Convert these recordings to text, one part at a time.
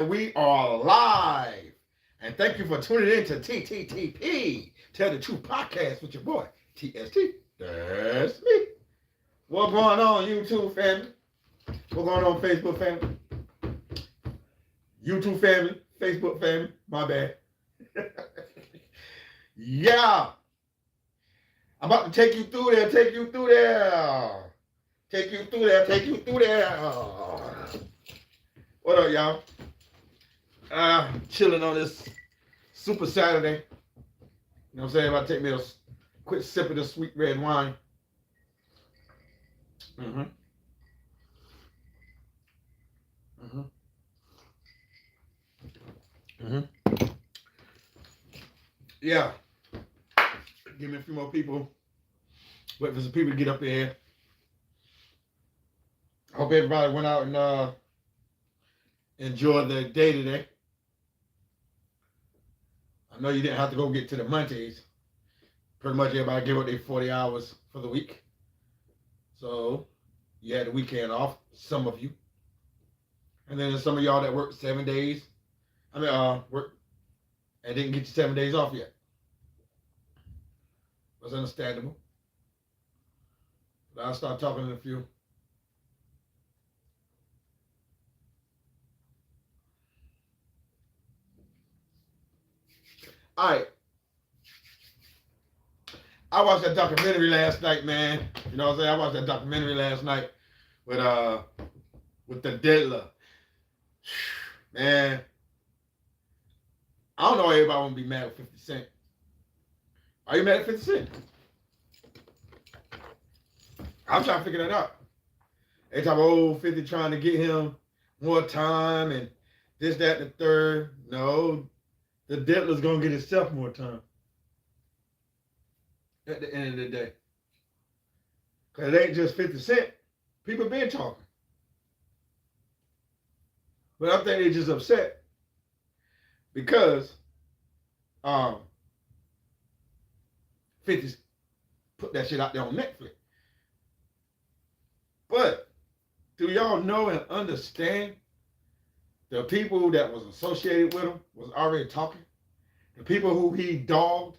We are live. And thank you for tuning in to TTTP, Tell the Truth Podcast with your boy, TST. That's me. What's going on, YouTube family? What's going on, Facebook family? YouTube family, Facebook family, my bad. Yeah. I'm about to take you through there, take you through there. Take you through there, take you through there. What up, y'all? Chilling on this Super Saturday. You know what I'm saying? About to take me a quick sip of the sweet red wine. Mm-hmm. Mm-hmm. Mm-hmm. Yeah. Give me a few more people. Wait for some people to get up in here. Hope everybody went out and enjoyed their day today. I know you didn't have to go get to the Mondays. Pretty much everybody gave up their 40 hours for the week. So you had the weekend off, some of you. And then there's some of y'all that worked 7 days. Work and didn't get your 7 days off yet. That's understandable. But I'll start talking in a few. All right. I watched that documentary last night, man. You know what I'm saying? I watched that documentary last night with the Diddler. Man, I don't know why everybody want to be mad at 50 Cent. Are you mad at 50 Cent? I'm trying to figure that out. They talk about 50 trying to get him more time and this, that, and the third. No, the Diddler's gonna get himself more time at the end of the day. Cause it ain't just 50 Cent. People been talking. But I think they just upset because 50 put that shit out there on Netflix. But do y'all know and understand the people that was associated with him was already talking? The people who he dogged,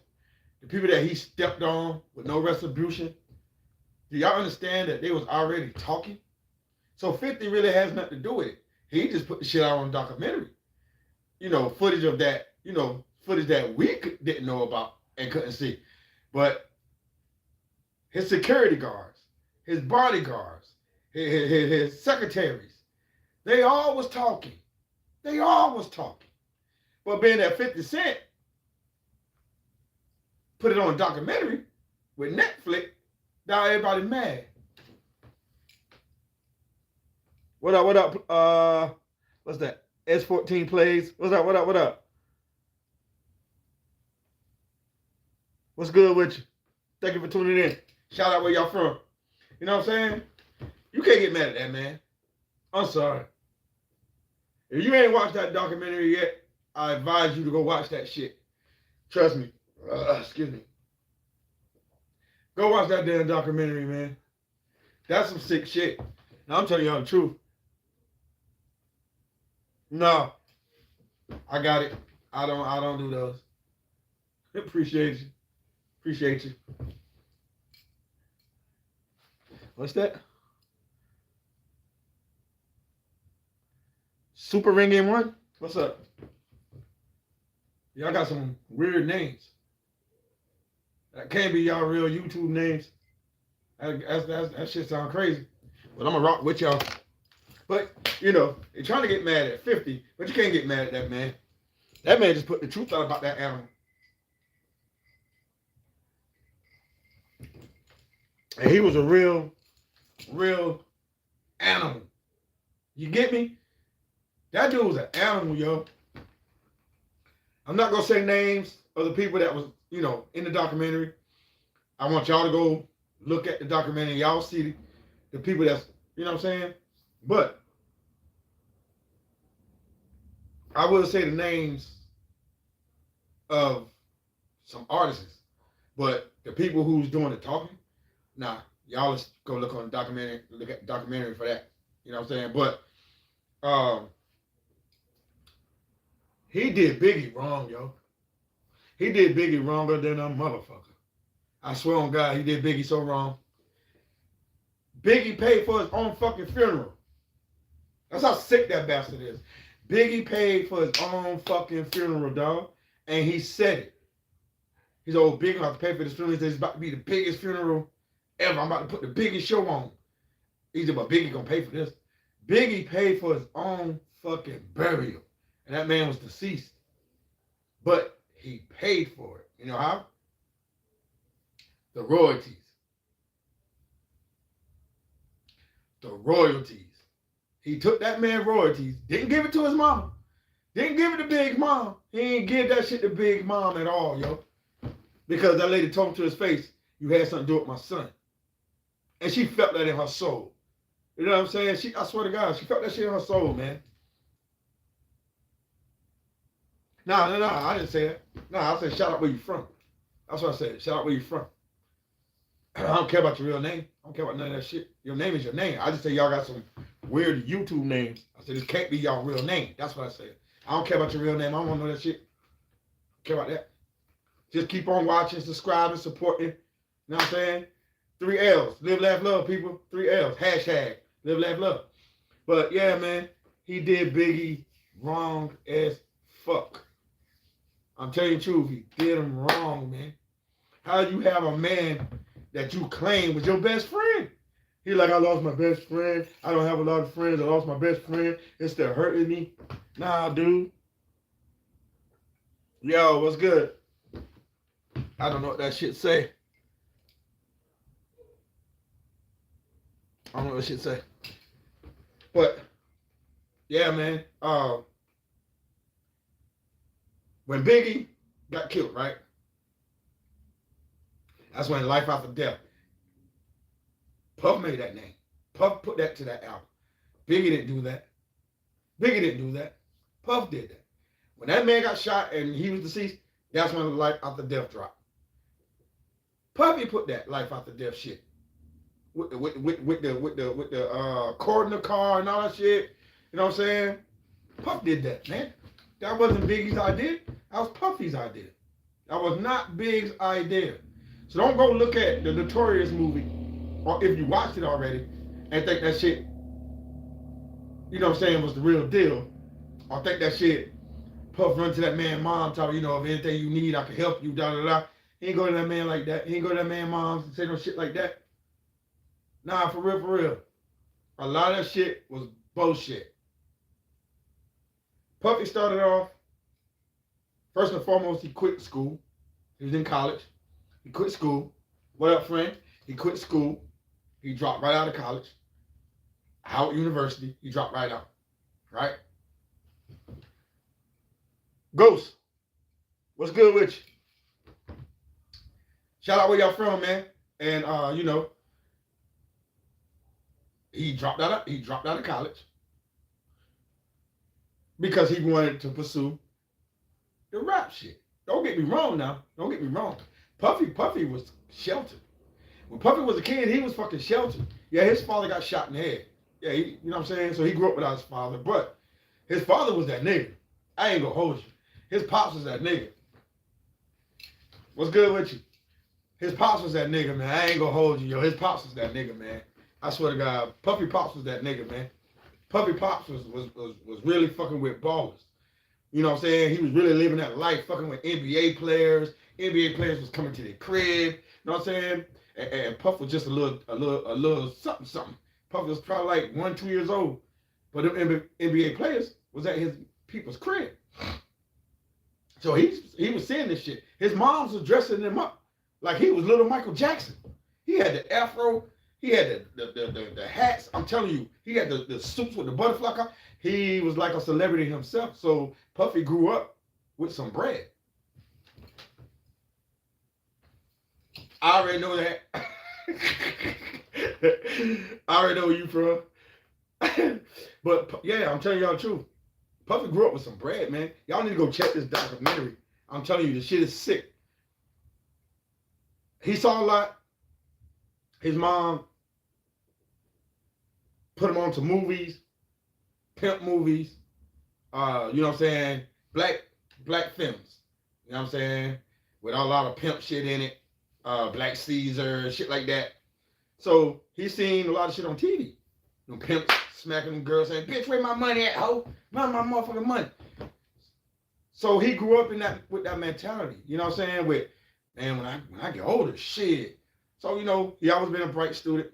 the people that he stepped on with no retribution. Do y'all understand that they was already talking? So 50 really has nothing to do with it. He just put the shit out on a documentary. You know, footage of that, footage that we didn't know about and couldn't see. But his security guards, his bodyguards, his secretaries, they all was talking. They all was talking. But being that 50 Cent put it on a documentary with Netflix, now everybody mad. What up, what up? What's that? S14 plays. What's up, what up, what up? What's good with you? Thank you for tuning in. Shout out where y'all from. You know what I'm saying? You can't get mad at that, man. I'm sorry. If you ain't watched that documentary yet, I advise you to go watch that shit. Trust me. Excuse me. Go watch that damn documentary, man. That's some sick shit. Now I'm telling y'all the truth. No. I got it. I don't do those. Appreciate you. Appreciate you. What's that? Super Ring in one? What's up? Y'all got some weird names. That can't be y'all real YouTube names. That shit sound crazy. But I'm gonna rock with y'all. But, they're trying to get mad at 50, but you can't get mad at that man. That man just put the truth out about that animal. And he was a real animal. You get me? That dude was an animal, yo. I'm not gonna say names of the people that was, in the documentary. I want y'all to go look at the documentary. Y'all see the people that's, you know what I'm saying? But I will say the names of some artists. But the people who's doing the talking, nah, y'all just go look on the documentary, look at the documentary for that. You know what I'm saying? But He did Biggie wrong, yo. He did Biggie wronger than a motherfucker. I swear on God, he did Biggie so wrong. Biggie paid for his own fucking funeral. That's how sick that bastard is. Biggie paid for his own fucking funeral, dog. And he said it. He's old Biggie about to pay for this funeral. He said it's about to be the biggest funeral ever. I'm about to put the biggest show on. He said, but Biggie gonna pay for this. Biggie paid for his own fucking burial. And that man was deceased. But he paid for it. You know how? The royalties. The royalties. He took that man royalties, didn't give it to his mama. Didn't give it to Big Mom. He ain't give that shit to Big Mom at all, yo. Because that lady told him to his face, you had something to do with my son. And she felt that in her soul. You know what I'm saying? I swear to God, she felt that shit in her soul, man. No, I didn't say that. No, I said shout out where you from. That's what I said. Shout out where you from. I don't care about your real name. I don't care about none of that shit. Your name is your name. I just say y'all got some weird YouTube names. I said this can't be y'all real name. That's what I said. I don't care about your real name. I don't want to know that shit. I don't care about that. Just keep on watching, subscribing, supporting. You know what I'm saying? 3 L's. Live, laugh, love, people. 3 L's. Hashtag. Live, laugh, love. But yeah, man. He did Biggie wrong as fuck. I'm telling you the truth. He did him wrong, man. How do you have a man that you claim was your best friend? He like, I lost my best friend. I don't have a lot of friends. I lost my best friend. It's still hurting me. Nah, dude. Yo, what's good? I don't know what that shit say. I don't know what that shit say. But, yeah, man. When Biggie got killed, right? That's when Life After Death. Puff made that name. Puff put that to that album. Biggie didn't do that. Biggie didn't do that. Puff did that. When that man got shot and he was deceased, that's when Life After Death dropped. Puffy put that Life After Death shit with the cord in the car and all that shit. You know what I'm saying? Puff did that, man. That wasn't Biggie's idea. That was Puffy's idea. That was not Big's idea. So don't go look at the Notorious movie, or if you watched it already, and think that shit, you know what I'm saying, was the real deal. Or think that shit, Puff run to that man mom, tell her, you know, if anything you need, I can help you, da da da. He ain't go to that man like that. He ain't go to that man mom and say no shit like that. Nah, for real, for real. A lot of that shit was bullshit. Puffy started off, first and foremost, he quit school. He was in college. He quit school. What up, friend? He quit school. He dropped right out of college. Howard University. He dropped right out. Right? Ghost, what's good with you? Shout out where y'all from, man. And you know, he dropped out of college because he wanted to pursue the rap shit. Don't get me wrong now. Don't get me wrong. Puffy was sheltered. When Puffy was a kid, he was fucking sheltered. Yeah, his father got shot in the head. Yeah, you know what I'm saying? So he grew up without his father, but his father was that nigga. I ain't gonna hold you. His pops was that nigga. What's good with you? His pops was that nigga, man. I ain't gonna hold you, yo. His pops was that nigga, man. I swear to God, Puffy Pops was that nigga, man. Puffy Pops was really fucking with ballers. You know what I'm saying? He was really living that life, fucking with NBA players. NBA players was coming to their crib. You know what I'm saying? And Puff was just a little something. Puff was probably like 1, 2 years old. But them NBA players was at his people's crib. So he was seeing this shit. His moms was dressing him up like he was little Michael Jackson. He had the afro. He had the hats. I'm telling you, he had the suits with the butterfly collar. He was like a celebrity himself. So Puffy grew up with some bread. I already know that. I already know where you from. But yeah, I'm telling y'all the truth. Puffy grew up with some bread, man. Y'all need to go check this documentary. I'm telling you, the shit is sick. He saw a lot. His mom put him on to movies, pimp movies, you know what I'm saying, black films. You know what I'm saying? With a lot of pimp shit in it, Black Caesar, shit like that. So he's seen a lot of shit on TV. Them pimps smacking them girls saying, "Bitch, where my money at, ho? Run my motherfucking money." So he grew up in that with that mentality. You know what I'm saying? With, man, when I get older, shit. So you know, he always been a bright student,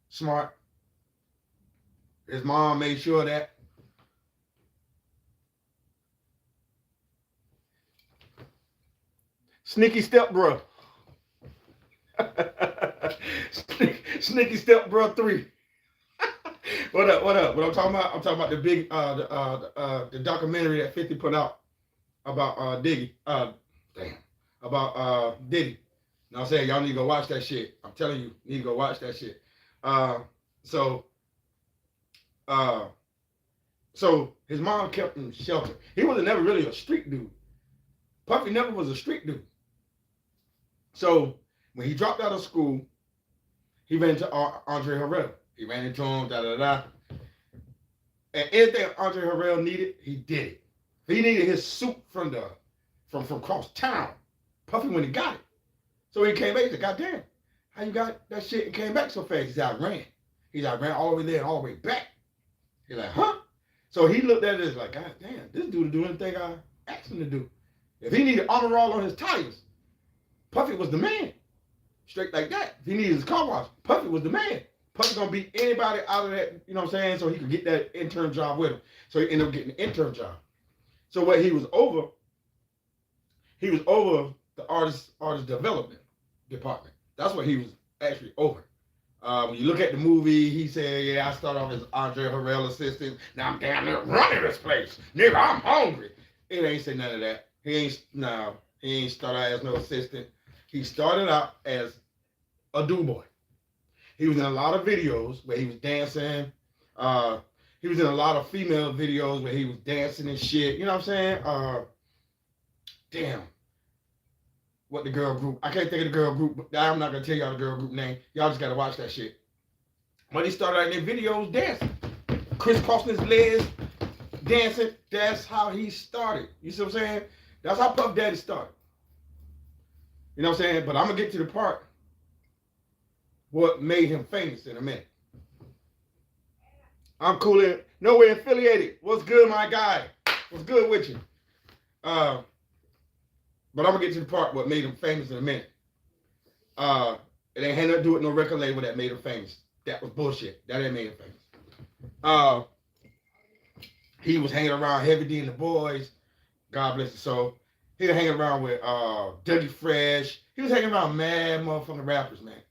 smart. His mom made sure that. Sneaky stepbro. Sneaky stepbro 3. What up? What up? What I'm talking about? I'm talking about the big the documentary that 50 put out about Diggy. Damn. About Diddy. You know what I'm saying? Y'all need to go watch that shit. I'm telling you, need to go watch that shit. So his mom kept him sheltered. He was never really a street dude. Puffy never was a street dude. So when he dropped out of school, he ran into Andre Harrell. He ran into him, da-da-da. And anything Andre Harrell needed, he did it. If he needed his suit from across town, Puffy went and got it. So he came back, he said, "God damn, how you got that shit and came back so fast?" He said, "I ran." He said, "I ran all the way there and all the way back." He's like, "Huh?" So he looked at it as like, "God damn, this dude will do anything I asked him to do." If he needed Honor Roll on his tires, Puffy was the man. Straight like that. If he needed his car wash, Puffy was the man. Puffy gonna beat anybody out of that, you know what I'm saying? So he could get that intern job with him. So he ended up getting an intern job. So what he was over the artist development department. That's what he was actually over. When you look at the movie, he said, "Yeah, I started off as Andre Harrell assistant. Now I'm down there running this place. Nigga, I'm hungry." It ain't say none of that. He ain't started out as no assistant. He started out as a do boy. He was in a lot of videos where he was dancing. He was in a lot of female videos where he was dancing and shit. You know what I'm saying? Damn. What the girl group? I can't think of the girl group, but I'm not gonna tell y'all the girl group name. Y'all just gotta watch that shit. But he started out in their videos dancing, crisscrossing his legs, dancing. That's how he started. You see what I'm saying? That's how Puff Daddy started. You know what I'm saying? But I'm gonna get to the part what made him famous in a minute. I'm cool in nowhere affiliated. What's good, my guy? What's good with you? But I'm gonna get to the part what made him famous in a minute. It ain't had nothing to do with no record label that made him famous. That was bullshit. That ain't made him famous. He was hanging around Heavy D and the Boys. God bless his soul. He was hanging around with Dougie Fresh. He was hanging around mad motherfucking rappers, man.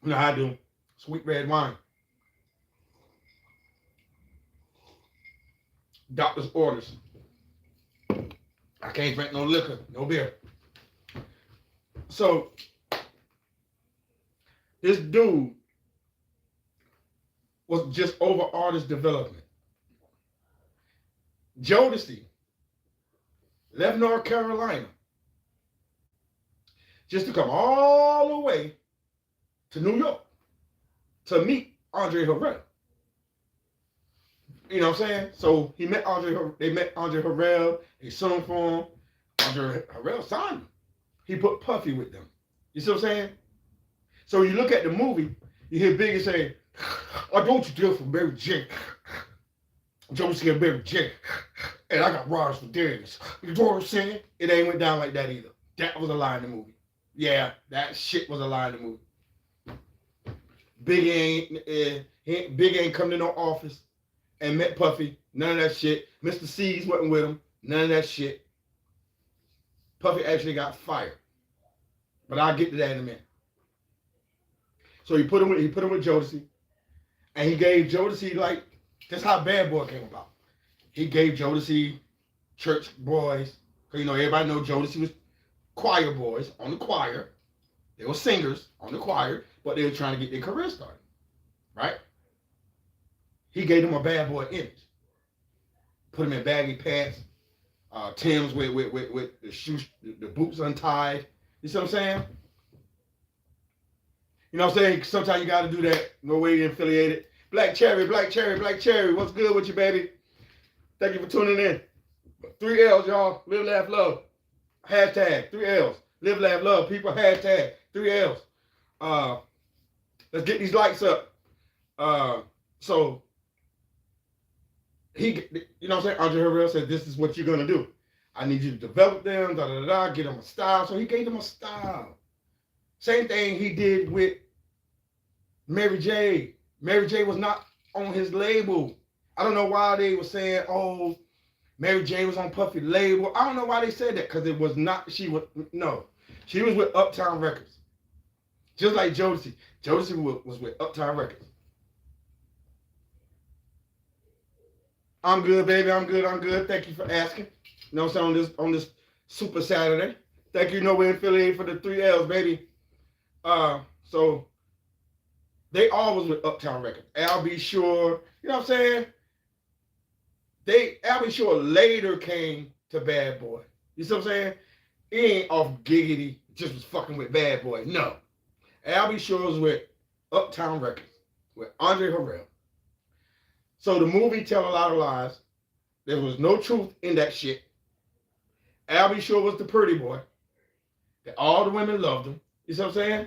You know how I do. Sweet red wine. Doctor's orders. I can't drink no liquor, no beer. So, this dude was just over artist development. Jodeci left North Carolina just to come all the way to New York to meet Andre Harrell. You know what I'm saying? So they met Andre Harrell, they sung for him. Andre Harrell signed him. He put Puffy with them. You see what I'm saying? So you look at the movie, you hear Biggie say, "I don't you deal for Mary J. Jodeci and Mary J. And I got Ross for Darius." You know what I'm saying? It ain't went down like that either. That was a lie in the movie. Yeah, that shit was a lie in the movie. Biggie ain't come to no office and met Puffy. None of that shit. Mr. C's wasn't with him. None of that shit. Puffy actually got fired. But I'll get to that in a minute. So he put him with Jodeci. And he gave Jodeci, like, that's how Bad Boy came about. He gave Jodeci church boys. Because, you know, everybody know Jodeci was choir boys on the choir. They were singers on the choir, but they were trying to get their career started. Right? He gave them a bad boy image. Put them in baggy pants, Timbs with the shoes, the boots untied. You see what I'm saying? You know what I'm saying? Sometimes you got to do that. No way you're affiliated. Black Cherry, Black Cherry, Black Cherry. What's good with you, baby? Thank you for tuning in. 3Ls, y'all. Live, laugh, love. Hashtag 3Ls. Live, laugh, love. People, hashtag 3Ls. Let's get these likes up. So he, you know what I'm saying? Andre Harrell said, this is what you're going to do. I need you to develop them, get them a style. So he gave them a style. Same thing he did with Mary J. Mary J was not on his label. I don't know why they were saying, oh, Mary J was on Puffy label. I don't know why they said that, because it was not, she was with Uptown Records. Just like Jodeci. Jodeci was with Uptown Records. I'm good, baby. I'm good. Thank you for asking. You know what I'm saying, on this Super Saturday. Thank you. You know we're affiliated for the 3Ls, baby. So they always with Uptown Records. Al B. Sure, you know what I'm saying? Al B. Sure later came to Bad Boy. You see what I'm saying? He ain't off Giggity, just was fucking with Bad Boy. No. Al B. Sure was with Uptown Records, with Andre Harrell. So the movie Tell a Lot of Lies. There was no truth in that shit. Al B. Sure was the pretty boy. That all the women loved him. You see what I'm saying?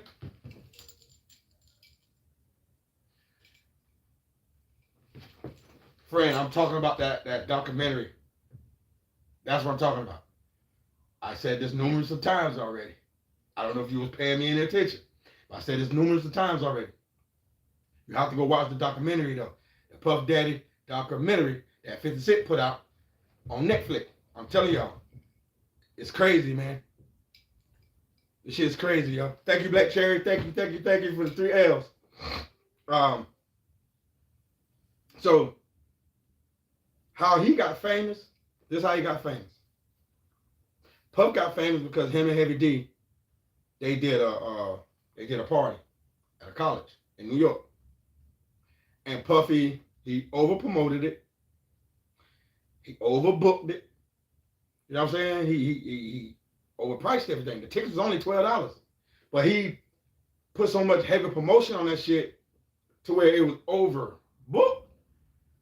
Friend, I'm talking about that documentary. That's what I'm talking about. I said this numerous of times already. I don't know if you was paying me any attention. But I said this numerous of times already. You have to go watch the documentary though. The Puff Daddy documentary that 50 Cent put out on Netflix. I'm telling y'all. It's crazy, man. This shit's crazy, y'all. Thank you, Black Cherry. Thank you for the 3Ls. So how he got famous, this is how he got famous. Puff got famous because him and Heavy D, they did a party at a college in New York. And Puffy, he over-promoted it. He overbooked it. You know what I'm saying? He overpriced everything. The tickets was only $12. But he put so much heavy promotion on that shit to where it was overbooked.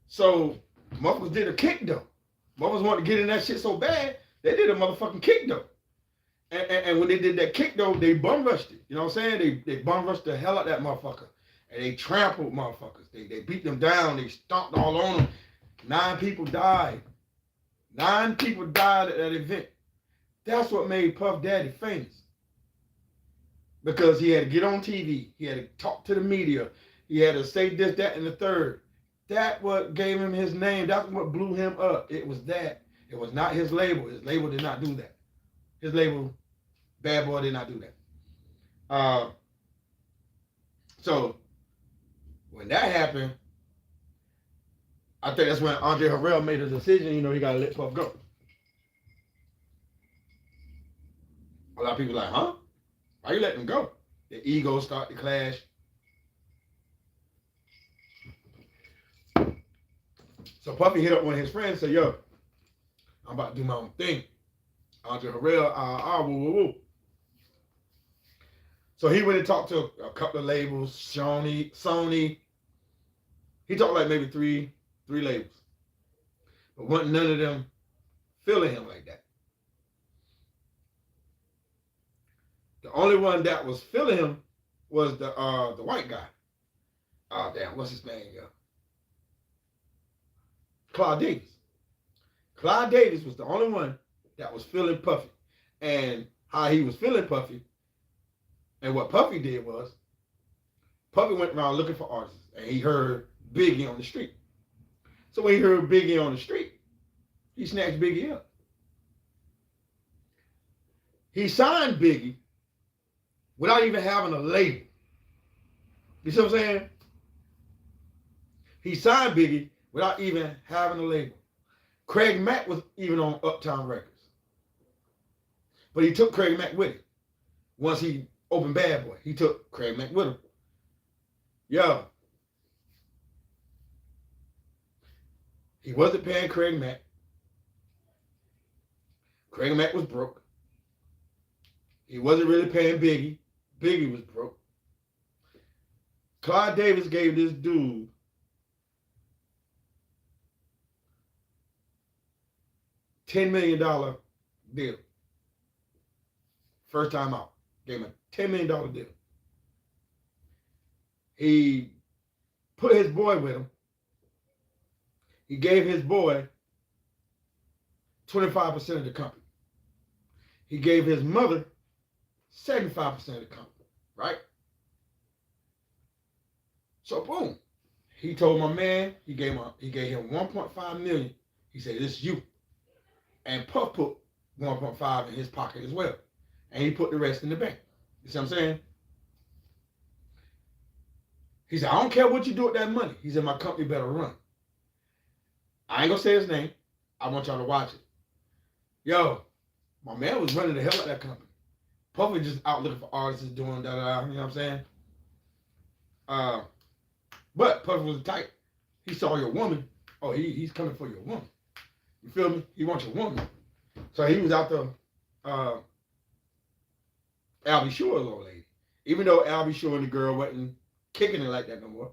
So motherfuckers did a kick though. Motherfuckers wanted to get in that shit so bad, they did a motherfucking kick though. And when they did that kick though, they bum rushed it. You know what I'm saying? They bum rushed the hell out of that motherfucker. And they trampled motherfuckers. They beat them down. They stomped all on them. 9 people died. 9 people died at that event. That's what made Puff Daddy famous. Because he had to get on TV. He had to talk to the media. He had to say this, that, and the third. That what gave him his name. That's what blew him up. It was that. It was not his label. His label did not do that. His label, Bad Boy, did not do that. So when that happened, I think that's when Andre Harrell made a decision, you know, he got to let Puff go. A lot of people like, huh? Why you letting him go? The ego start to clash. So Puffy hit up one of his friends and said, yo, I'm about to do my own thing. Andre Harrell, woo, woo, woo. So he went and talked to a couple of labels, Sony. He talked like maybe three labels. But wasn't none of them feeling him like that. The only one that was feeling him was the white guy. Oh damn, what's his name, yo? Clive Davis. Clive Davis was the only one that was feeling Puffy. And how he was feeling Puffy, and what Puffy did was, Puffy went around looking for artists, and he heard Biggie on the street. So when he heard Biggie on the street, he snatched Biggie up. He signed Biggie without even having a label. You see what I'm saying? He signed Biggie without even having a label. Craig Mack was even on Uptown Records. But he took Craig Mack with him. Once he opened Bad Boy, he took Craig Mack with him. Yo. He wasn't paying Craig Mack. Craig Mack was broke. He wasn't really paying Biggie. Biggie was broke. Clive Davis gave this dude $10 million deal. First time out. Gave him a $10 million deal. He put his boy with him. He gave his boy 25% of the company. He gave his mother 75% of the company, right? So boom. He told my man, he gave him 1.5 million. He said, "This is you." And Puff put 1.5 in his pocket as well. And he put the rest in the bank. You see what I'm saying? He said, "I don't care what you do with that money." He said, "My company better run." I ain't gonna say his name. I want y'all to watch it. Yo, my man was running the hell out of that company. Puff was just out looking for artists doing da-da-da, you know what I'm saying? But Puff was tight. He saw your woman. Oh, he's coming for your woman. You feel me? He wants your woman. So he was out there, Albie Shore's old lady. Even though Albie Shore and the girl wasn't kicking it like that no more,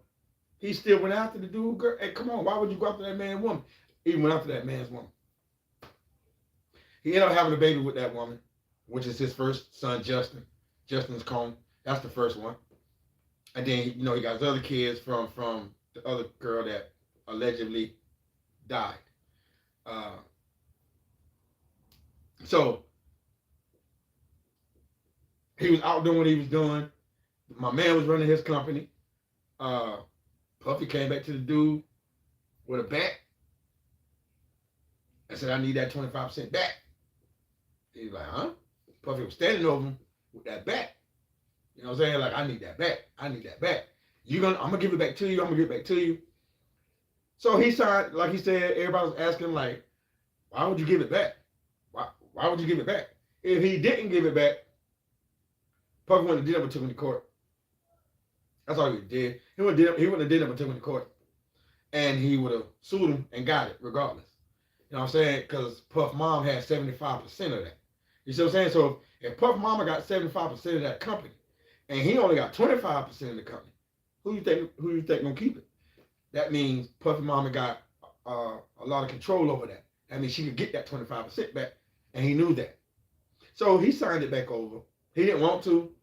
he still went after the dude. Girl, hey, come on, why would you go after that man's woman? He went after that man's woman. He ended up having a baby with that woman, which is his first son, Justin. Justin's Cone. That's the first one. And then, he got his other kids from the other girl that allegedly died. So he was out doing what he was doing. My man was running his company. Puffy came back to the dude with a bat and said, "I need that 25% back." He's like, "Huh?" Puffy was standing over him with that bat. You know what I'm saying? Like, "I need that back. I need that back. I'm gonna give it back to you. I'm gonna give it back to you." So he signed, like he said, everybody was asking, like, "Why would you give it back? Why would you give it back?" If he didn't give it back, Puffy wouldn't have did it and took him to court. That's all he did. He wouldn't have did it and took him to court. And he would have sued him and got it regardless. You know what I'm saying? Because Puff mom had 75% of that. You see what I'm saying? So if Puff mama got 75% of that company and he only got 25% of the company, who you think gonna keep it? That means Puffy mama got a lot of control over that. I mean, she could get that 25% back, and he knew that. So he signed it back over. He didn't want to,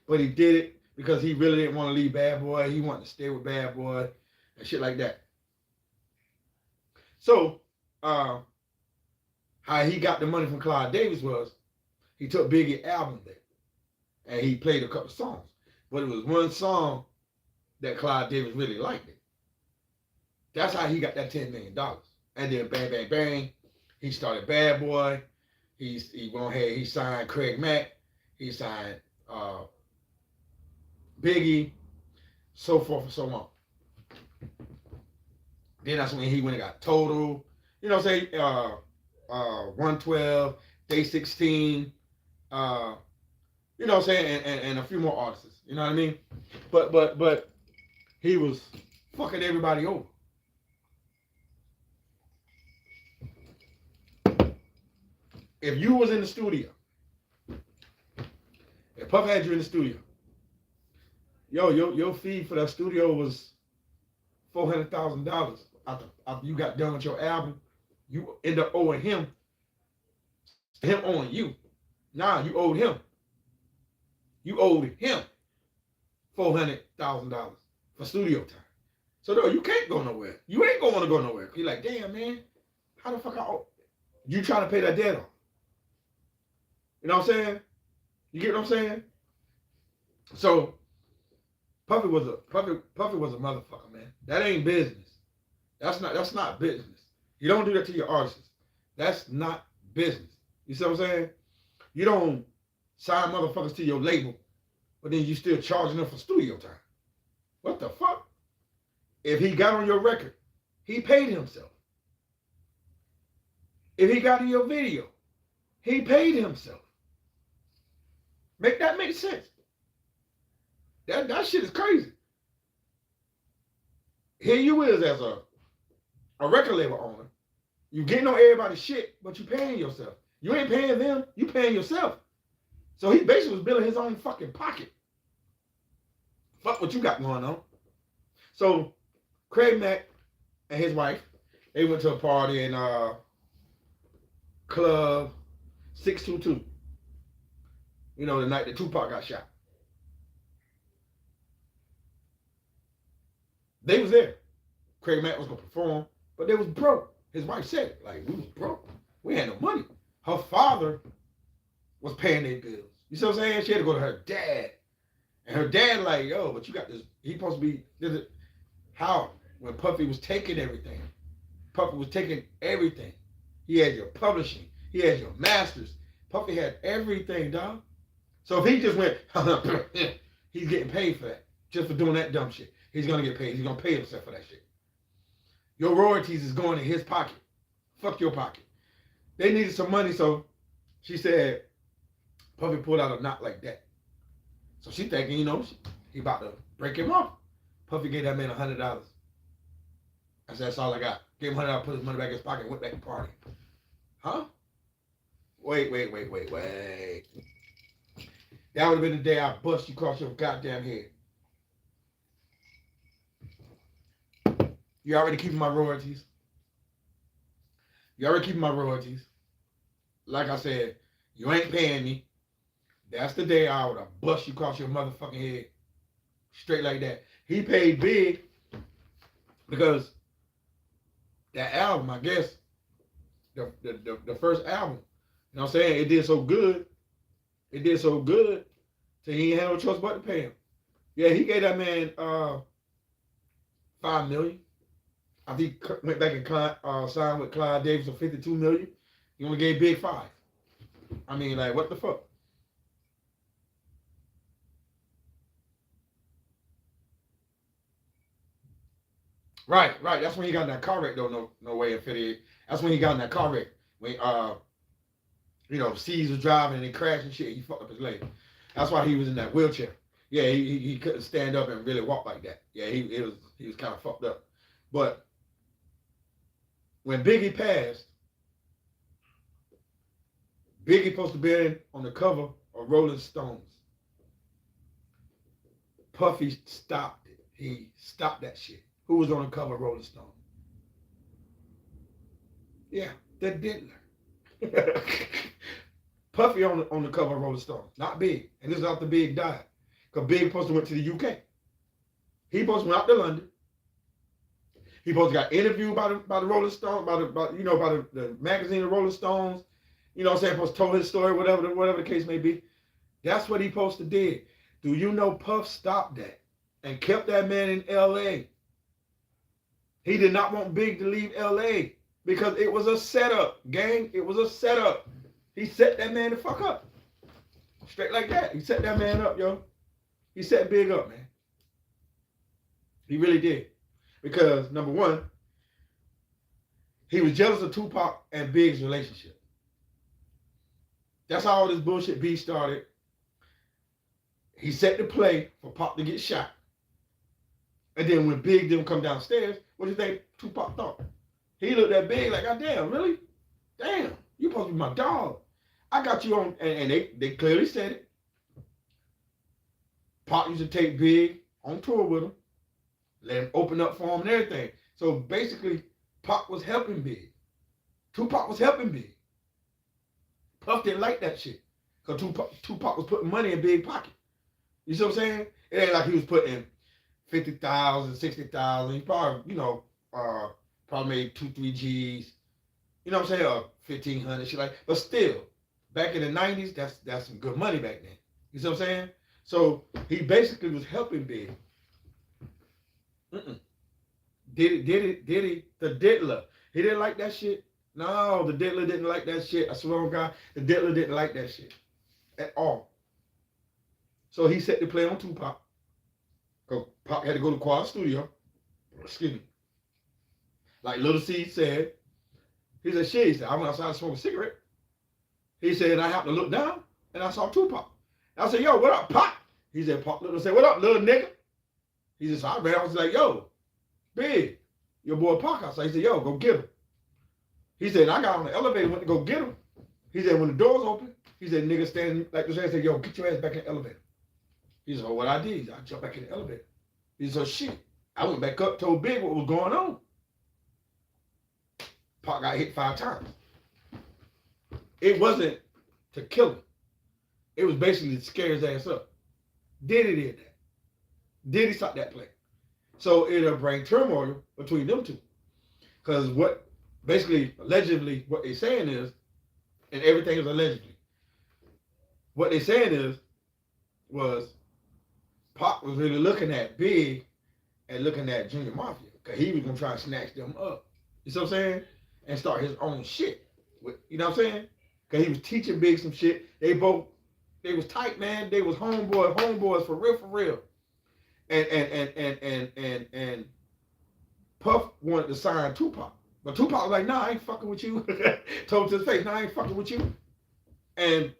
but he did it because he really didn't want to leave Bad Boy. He wanted to stay with Bad Boy and shit like that. So how he got the money from Clive Davis was he took Biggie's album there and he played a couple songs. But it was one song that Clive Davis really liked it. That's how he got that $10 million. And then bang, bang, bang, he started Bad Boy. He went ahead, he signed Craig Mack. He signed Biggie, so forth and so on. Then that's when he went and got Total. You know what I'm saying? 112, Day 16. You know what I'm saying? And a few more artists. You know what I mean? But he was fucking everybody over. If you was in the studio, if Puff had you in the studio, your fee for that studio was $400,000 after you got done with your album. You end up owing him owing you. Nah, you owed him. You owed him $400,000 for studio time. So no, you can't go nowhere. You ain't gonna go nowhere. You're like, damn man, how the fuck I owe? You trying to pay that debt off? You know what I'm saying? You get what I'm saying? So Puffy was a motherfucker, man. That ain't business. That's not business. You don't do that to your artists. That's not business. You see what I'm saying? You don't sign motherfuckers to your label, but then you still charging them for studio time. What the fuck? If he got on your record, he paid himself. If he got in your video, he paid himself. Make that make sense. That shit is crazy. Here you is as a record label owner. You getting on everybody's shit, but you paying yourself. You ain't paying them, you paying yourself. So he basically was building his own fucking pocket. Fuck what you got going on. So Craig Mack and his wife, they went to a party in Club 622. You know, the night that Tupac got shot. They was there. Craig Mack was gonna perform, but they was broke. His wife said it, like, we was broke. We had no money. Her father was paying their bills. You see what I'm saying? She had to go to her dad. And her dad like, yo, but you got this, he supposed to be, how? When Puffy was taking everything. Puffy was taking everything. He had your publishing. He had your masters. Puffy had everything, dog. So if he just went, he's getting paid for that. Just for doing that dumb shit. He's going to get paid. He's going to pay himself for that shit. Your royalties is going in his pocket. Fuck your pocket. They needed some money, so she said, Puffy pulled out a knot like that. So she thinking, you know, he about to break him off. Puffy gave that man $100. I said, that's all I got. Gave him $100, put his money back in his pocket, went back to party. Huh? Wait. That would have been the day I bust you across your goddamn head. You already keeping my royalties. Like I said, you ain't paying me. That's the day I would have bust you across your motherfucking head. Straight like that. He paid big because that album, I guess, the first album, you know what I'm saying? It did so good. It did so good till he ain't had no choice but to pay him. Yeah, he gave that man $5 million. I think he went back and signed with Clive Davis for $52 million. He only gave Big 5. I mean, like, what the fuck? Right. That's when he got in that car wreck, though. No way in 58. That's when he got in that car wreck. When you know, C's was driving and he crashed and shit. He fucked up his leg. That's why he was in that wheelchair. Yeah, he couldn't stand up and really walk like that. Yeah, he was kind of fucked up. But when Biggie passed, Biggie supposed to be on the cover of Rolling Stones. Puffy stopped it. He stopped that shit. Who was on the cover of Rolling Stone? Yeah, the Diddler. Puffy on the cover of Rolling Stone, not Big. And this is after Big died. Because Big supposed to went to the UK. He supposed to went out to London. He supposed to got interviewed by the Rolling Stones, by the magazine, the Rolling Stones. You know what I'm saying? Supposed to tell his story, whatever the case may be. That's what he supposed to did. Do you know Puff stopped that and kept that man in L.A.? He did not want Big to leave L.A. because it was a setup, gang. It was a setup. He set that man the fuck up. Straight like that. He set that man up, yo. He set Big up, man. He really did. Because, number one, he was jealous of Tupac and Big's relationship. That's how all this bullshit beef started. He set the play for Pac to get shot. And then when Big didn't come downstairs, what do you think Tupac thought? He looked at Big like, God damn, really? Damn, you supposed to be my dog. I got you on, and they clearly said it. Pac used to take Big on tour with him, let him open up for him and everything. So basically, Pac was helping Big. Tupac was helping Big. Puff didn't like that shit. Because Tupac was putting money in Big's pocket. You see what I'm saying? It ain't like he was putting 50,000, 60,000. He probably, probably made 2-3 G's. You know what I'm saying? Or 1,500, shit like. But still, back in the 90s, that's some good money back then. You see what I'm saying? So he basically was helping Big. Did he? The Diddler. He didn't like that shit. No, the Diddler didn't like that shit. I swear on God, the Diddler didn't like that shit at all. So he set the play on Tupac. Because Pac had to go to Quad Studio. Excuse me. Like Little C said, he said, shit, he said, I went outside to smoke a cigarette. He said, I happened to look down and I saw Tupac. I said, yo, what up, Pac? He said, Pac Little said, what up, little nigga? He said, so I ran. I was like, yo, Big, your boy Pac. I said, yo, go get him. He said, I got on the elevator, went to go get him. He said, when the doors open, he said, nigga standing like this, I said, yo, get your ass back in the elevator. He said, well, what I did, I jumped back in the elevator. He said, shit. I went back up, told Big what was going on. Pac got hit 5 times. It wasn't to kill him. It was basically to scare his ass up. Diddy did that. Diddy stopped that play. So it'll bring turmoil between them two. Because what basically, allegedly, what they're saying is, and everything is allegedly, what they're saying was Pac was really looking at Big and looking at Junior Mafia. Because he was going to try to snatch them up. You see what I'm saying? And start his own shit. You know what I'm saying? Because he was teaching Big some shit. They was tight, man. They was homeboys for real. And Puff wanted to sign Tupac. But Tupac was like, nah, I ain't fucking with you. Told him to his face, nah, I ain't fucking with you. And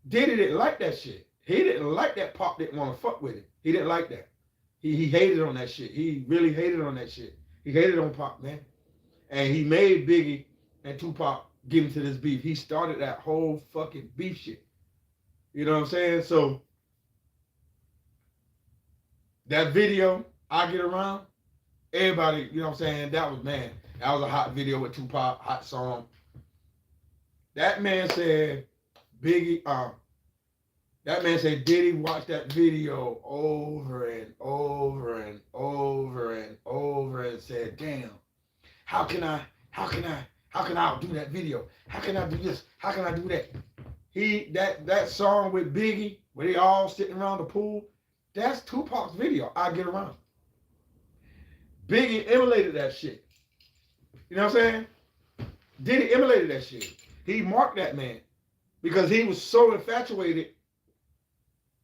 Diddy didn't like that shit. He didn't like that Pac didn't want to fuck with it. He didn't like that. He hated on that shit. He really hated on that shit. He hated on Pac, man. And he made Biggie and Tupac get into this beef. He started that whole fucking beef shit. You know what I'm saying? So that video, I Get Around, everybody, you know what I'm saying? That was a hot video with Tupac, hot song. That man said Diddy watched that video over and over and over and over and said, damn, how can I outdo that video? How can I do this? How can I do that? That song with Biggie, where they all sitting around the pool, that's Tupac's video, I Get Around. Biggie emulated that shit. You know what I'm saying? Diddy emulated that shit. He marked that man because he was so infatuated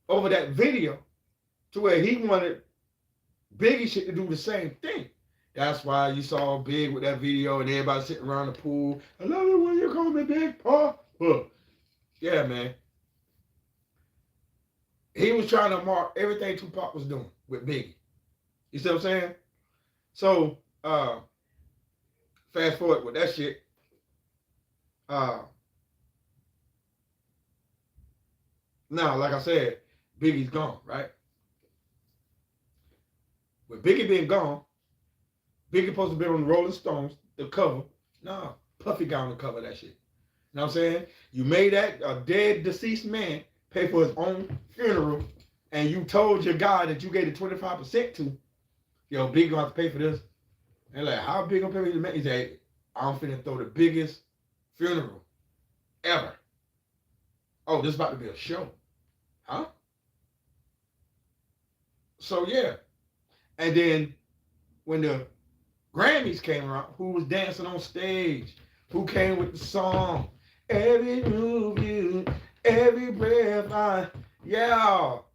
over that video to where he wanted Biggie shit to do the same thing. That's why you saw Big with that video and everybody sitting around the pool. I love it when you call me Big Paw. Yeah, man. He was trying to mark everything Tupac was doing with Biggie. You see what I'm saying? So, fast forward with that shit. Now, like I said, Biggie's gone, right? With Biggie being gone, Biggie supposed to be on the Rolling Stones, the cover. No, Puffy got on the cover of that shit. You know what I'm saying? You made that a dead, deceased man pay for his own funeral, and you told your guy that you gave the 25% to, yo, Biggie gonna have to pay for this. And like, how big gonna pay for this? He said, I'm finna throw the biggest funeral ever. Oh, this is about to be a show. Huh? So yeah. And then when the Grammys came around, who was dancing on stage? Who came with the song? Every move you, every breath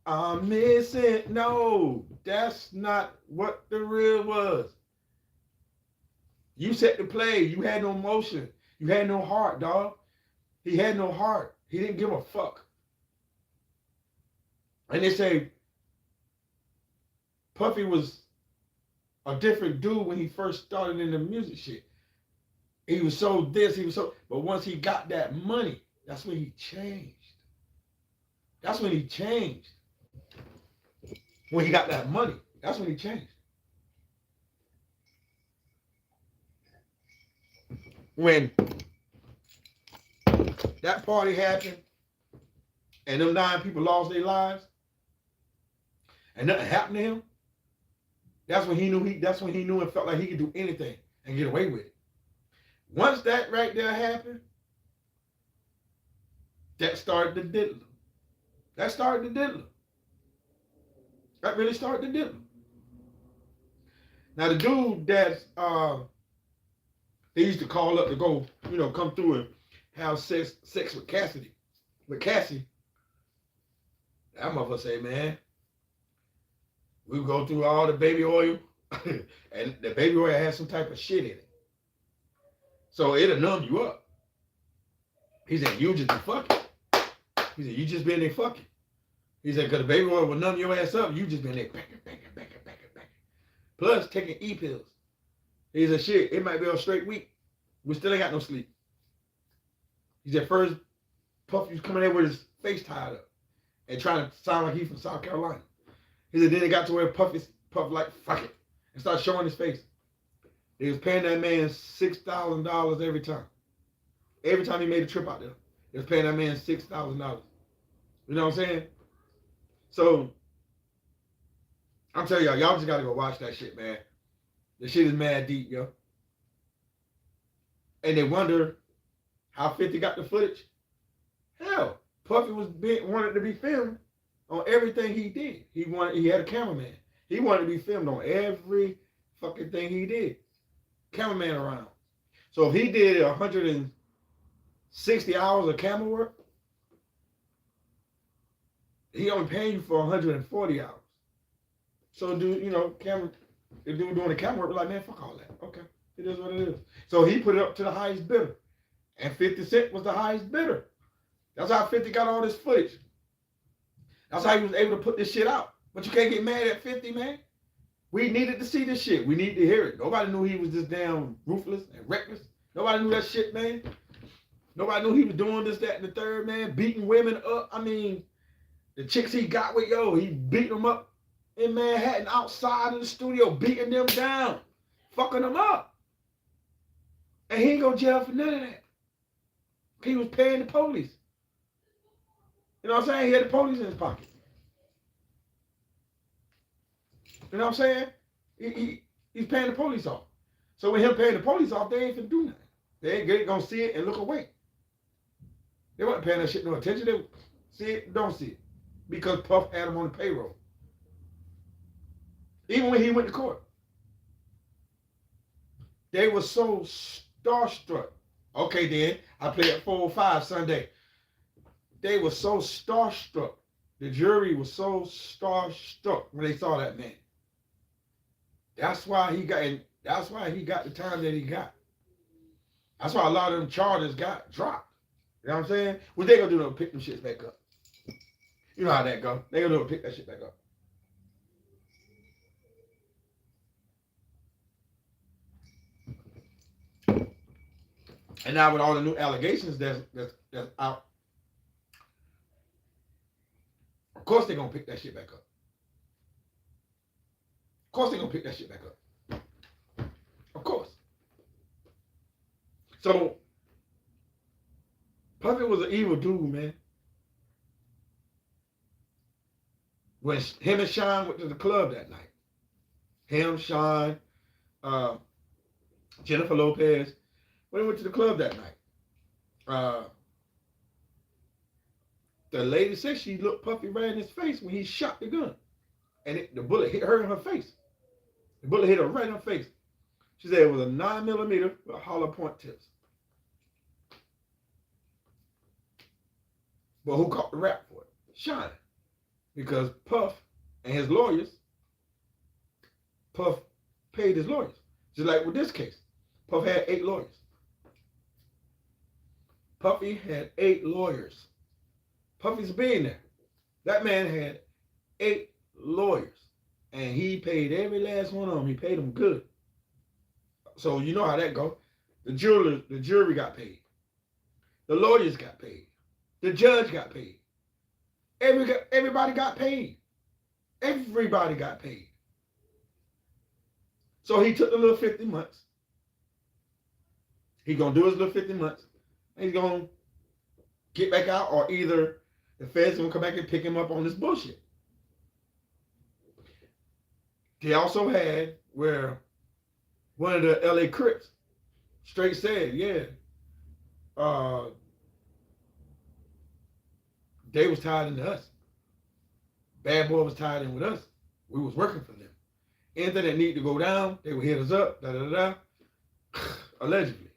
I'm missing. No, that's not what the real was. You set the play. You had no motion. You had no heart, dog. He had no heart. He didn't give a fuck. And they say Puffy was a different dude when he first started in the music shit. He was so this, but once he got that money, that's when he changed. That's when he changed. When he got that money, that's when he changed. When that party happened and them 9 people lost their lives and nothing happened to him, that's when he knew and felt like he could do anything and get away with it. Once that right there happened, that started the diddler. That started the diddler. That really started the diddler. Now the dude that they used to call up to go, come through and have sex with Cassie, that motherfucker say, man, we go through all the baby oil, and the baby oil has some type of shit in it. So it'll numb you up. He said, you just be fucking. He said, you just been there fucking. He said, because the baby oil will numb your ass up, you just been there banging. Plus taking E-pills. He said, shit, it might be a straight week. We still ain't got no sleep. He said, first, Puff was coming in with his face tied up and trying to sound like he's from South Carolina. He said, then it got to where Puff like, fuck it, and started showing his face. They was paying that man $6,000 every time. Every time he made a trip out there, they was paying that man $6,000. You know what I'm saying? So I'm telling y'all just gotta go watch that shit, man. The shit is mad deep, yo. And they wonder how 50 got the footage. Hell, Puffy wanted to be filmed on everything he did. He had a cameraman. He wanted to be filmed on every fucking thing he did. Cameraman around. So if he did 160 hours of camera work, he only paying you for 140 hours. So dude, the dude doing the camera work was like, man, fuck all that. Okay, it is what it is. So he put it up to the highest bidder. And 50 Cent was the highest bidder. That's how 50 got all this footage. That's how he was able to put this shit out. But you can't get mad at 50, man. We needed to see this shit. We need to hear it. Nobody knew he was this damn ruthless and reckless. Nobody knew that shit, man. Nobody knew he was doing this, that, and the third, man. Beating women up. I mean, the chicks he got with, he beat them up in Manhattan outside of the studio, beating them down, fucking them up. And he ain't go to jail for none of that. He was paying the police. You know what I'm saying? He had the police in his pocket. You know what I'm saying? He's paying the police off. So with him paying the police off, they ain't finna do nothing. They ain't gonna see it and look away. They wasn't paying that shit no attention. They see it, don't see it. Because Puff had him on the payroll. Even when he went to court. They were so starstruck. Okay, then, I played at 405 Sunday. They were so starstruck. The jury was so starstruck when they saw that man. That's why he got the time that he got. That's why a lot of them charges got dropped. You know what I'm saying? What they gonna do to pick them shits back up? You know how that go. They gonna do to pick that shit back up. And now with all the new allegations that's out, of course they're gonna pick that shit back up. Of course they're gonna pick that shit back up. Of course. So Puffy was an evil dude, man. When him and Sean went to the club that night, him, Sean, Jennifer Lopez, when they went to the club that night, the lady said she looked Puffy right in his face when he shot the gun. And the bullet hit her in her face. The bullet hit her right in her face. She said it was a 9mm with hollow point tips. But who caught the rap for it? Sean. Because Puff and his lawyers, Puff paid his lawyers. Just like with this case. Puff had 8 lawyers. Puffy had 8 lawyers. Puffy's a billionaire. That man had 8 lawyers. And he paid every last one of them. He paid them good. So you know how that go. The jury got paid. The lawyers got paid. The judge got paid. Everybody got paid. Everybody got paid. So he took the little 50 months. He's going to do his little 50 months. And he's going to get back out, or either the feds going to come back and pick him up on this bullshit. They also had where one of the LA Crips straight said, they was tied into us. Bad Boy was tied in with us. We was working for them. Anything that need to go down, they would hit us up, allegedly.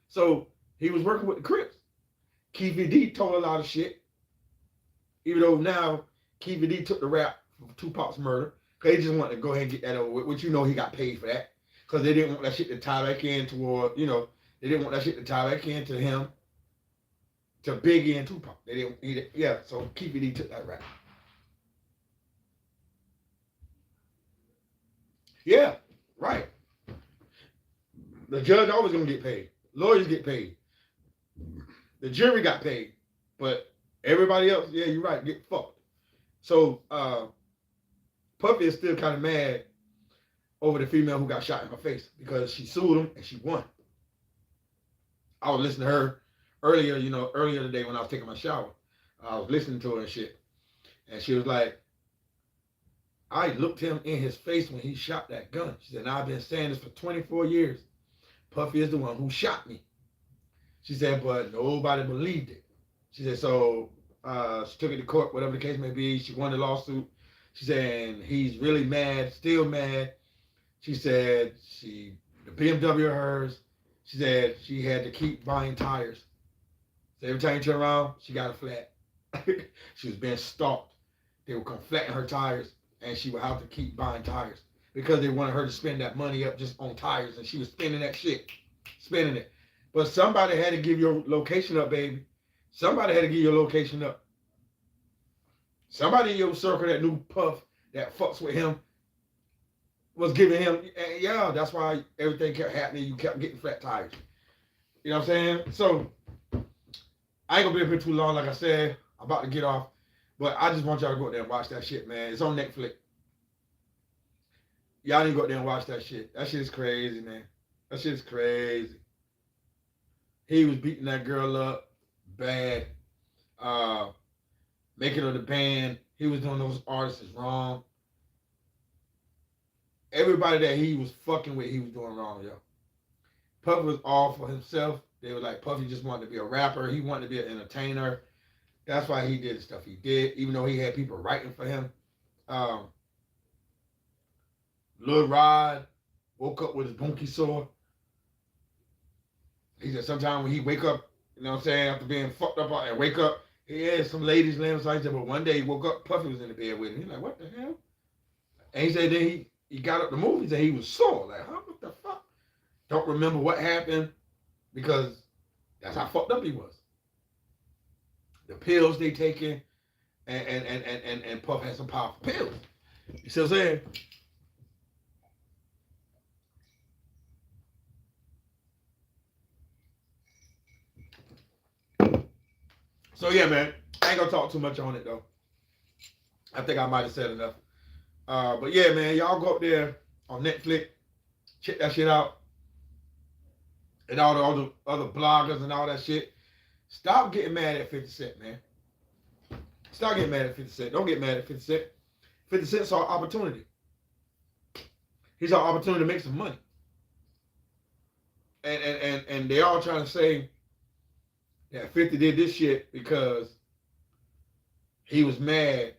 So he was working with the Crips. Keefe D told a lot of shit. Even though now Keefe D took the rap for Tupac's murder. Because they just wanted to go ahead and get that over with, which he got paid for that. Because they didn't want that shit to tie back in toward, they didn't want that shit to tie back into him, to Biggie and Tupac. They didn't need it. So Keefe D took that rap. Yeah, right. The judge always gonna get paid. Lawyers get paid. The jury got paid. But everybody else, yeah, you're right, get fucked. So Puffy is still kind of mad over the female who got shot in her face because she sued him and she won. I was listening to her earlier, earlier today when I was taking my shower. I was listening to her and shit. And she was like, I looked him in his face when he shot that gun. She said, now I've been saying this for 24 years. Puffy is the one who shot me. She said, but nobody believed it. She said, so she took it to court, whatever the case may be. She won the lawsuit. She said, and he's really mad, still mad. She said, the BMW of hers, she said she had to keep buying tires. So every time you turn around, she got a flat. She was being stalked. They would come flatten her tires, and she would have to keep buying tires because they wanted her to spend that money up just on tires, and she was spending that shit, spending it. But somebody had to give your location up, baby. Somebody had to give your location up. Somebody in your circle that knew Puff, that fucks with him, was giving him, yeah, that's why everything kept happening. You kept getting flat tires. You know what I'm saying? So, I ain't gonna be up here too long, like I said. I'm about to get off. But I just want y'all to go out there and watch that shit, man. It's on Netflix. Y'all need to go out there and watch that shit. That shit is crazy, man. That shit is crazy. He was beating that girl up bad. Making her the band. He was doing those artists wrong. Everybody that he was fucking with, he was doing wrong, yo. Puffy was all for himself. They were like, Puffy just wanted to be a rapper. He wanted to be an entertainer. That's why he did the stuff he did, even though he had people writing for him. Lil Rod woke up with his bunkie sore. He said sometimes when he wake up, you know what I'm saying, after being fucked up and wake up, he had some ladies laying beside him, but one day he woke up, Puffy was in the bed with him. He's like, what the hell? And he said then he got up the movies and he was sore. Like, huh, what the fuck? Don't remember what happened because that's how fucked up he was. The pills they taking, and Puff had some powerful pills. You see what I'm saying? So yeah, man, I ain't gonna talk too much on it though. I think I might have said enough. But yeah, man, y'all go up there on Netflix, check that shit out, and all the other bloggers and all that shit. Stop getting mad at 50 Cent, man. Stop getting mad at 50 Cent. Don't get mad at 50 Cent. 50 Cent saw opportunity. He saw opportunity to make some money. And they all trying to say that 50 did this shit because he was mad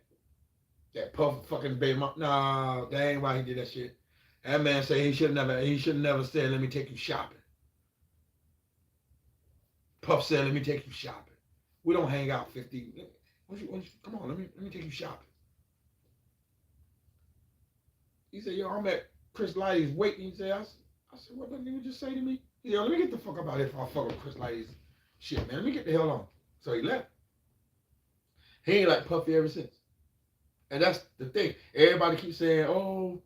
that Puff fucking baby mom. Nah, that ain't why he did that shit. That man said he should never said, let me take you shopping. Puff said, let me take you shopping. We don't hang out 50. Come on, let me take you shopping. He said, yo, I'm at Chris Lighty's waiting. He said, I said, what did you just say to me? He said, yo, let me get the fuck up out of here before I fuck with Chris Lighty's shit, man. Let me get the hell on. So he left. He ain't like Puffy ever since. And that's the thing. Everybody keeps saying, oh,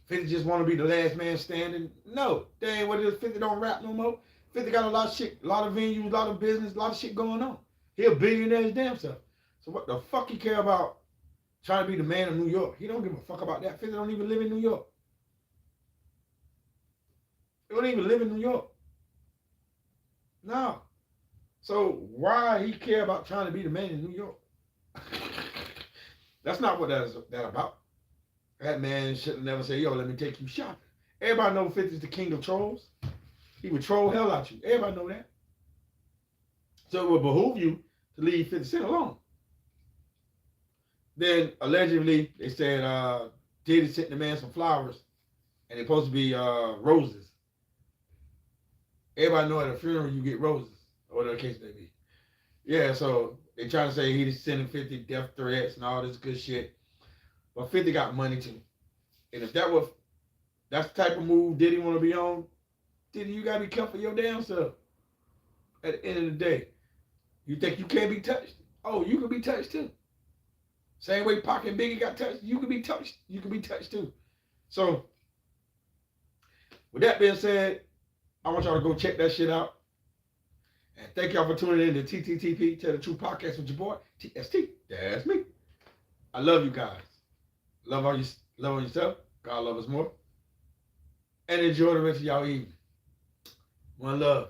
50 just want to be the last man standing. No, that ain't what it is. 50 don't rap no more. 50 got a lot of shit, a lot of venues, a lot of business, a lot of shit going on. He a billionaire his damn self. So what the fuck he care about trying to be the man of New York? He don't give a fuck about that. 50 don't even live in New York. He don't even live in New York. No. So why he care about trying to be the man in New York? That's not what that about. That man should have never said, yo, let me take you shopping. Everybody know 50's the king of trolls. He would troll hell out you. Everybody know that. So it would behoove you to leave 50 Cent alone. Then allegedly they said Diddy sent the man some flowers and they're supposed to be roses. Everybody know at a funeral you get roses, or whatever the case may be. Yeah, so they trying to say he's sending 50 death threats and all this good shit. But 50 got money too. And if that's the type of move Diddy want to be on, Diddy, you got to be careful your damn self. At the end of the day, you think you can't be touched? Oh, you can be touched too. Same way Pac and Biggie got touched, you can be touched. You can be touched too. So, with that being said, I want y'all to go check that shit out. And thank y'all for tuning in to TTTP, Tell the Truth Podcast with your boy, TST. That's me. I love you guys. Love on yourself. God love us more. And enjoy the rest of y'all evening. One love.